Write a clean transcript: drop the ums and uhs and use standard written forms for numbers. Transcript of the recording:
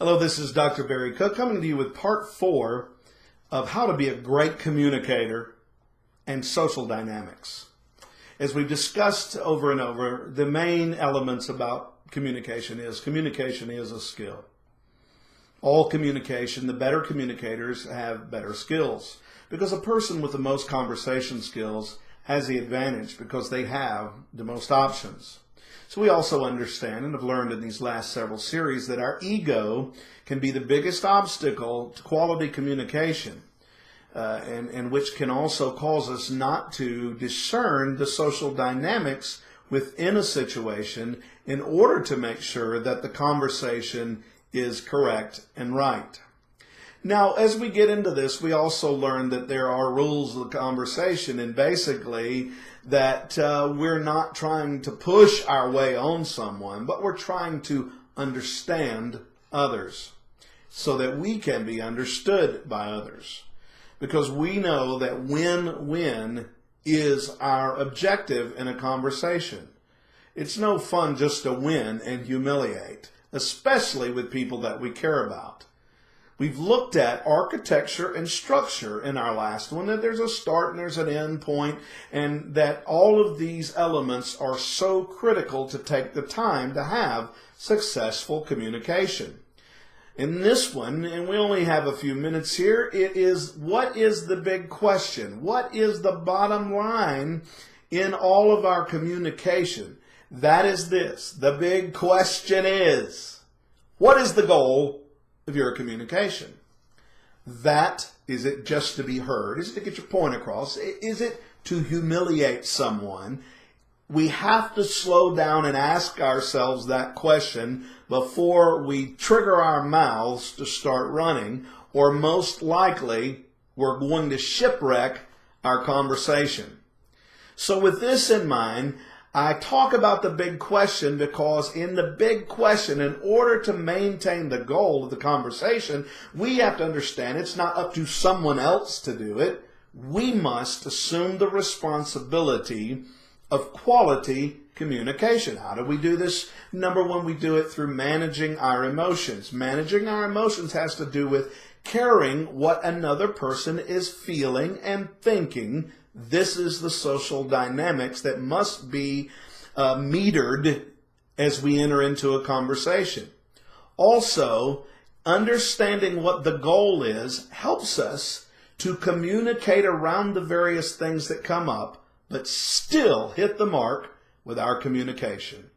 Hello, this is Dr. Barry Cook coming to you with part 4 of how to be a great communicator and social dynamics. As we've discussed over and over, the main elements about communication is a skill. All communication, the better communicators have better skills because a person with the most conversation skills has the advantage because they have the most options. So we also understand and have learned in these last several series that our ego can be the biggest obstacle to quality communication and which can also cause us not to discern the social dynamics within a situation in order to make sure that the conversation is correct and right. Now, as we get into this, we also learn that there are rules of the conversation, and basically that we're not trying to push our way on someone, but we're trying to understand others so that we can be understood by others. Because we know that win-win is our objective in a conversation. It's no fun just to win and humiliate, especially with people that we care about. We've looked at architecture and structure in our last one, that there's a start and there's an end point, and that all of these elements are so critical to take the time to have successful communication. In this one, and we only have a few minutes here, it is, what is the big question? What is the bottom line in all of our communication? That is this. The big question is, what is the goal of your communication? That, is it just to be heard? Is it to get your point across? Is it to humiliate someone? We have to slow down and ask ourselves that question before we trigger our mouths to start running, or most likely we're going to shipwreck our conversation. So with this in mind, I talk about the big question because in the big question, in order to maintain the goal of the conversation, we have to understand it's not up to someone else to do it. We must assume the responsibility of quality communication. How do we do this? Number one, we do it through managing our emotions. Managing our emotions has to do with caring what another person is feeling and thinking. This is the social dynamics that must be metered as we enter into a conversation. Also, understanding what the goal is helps us to communicate around the various things that come up, but still hit the mark with our communication.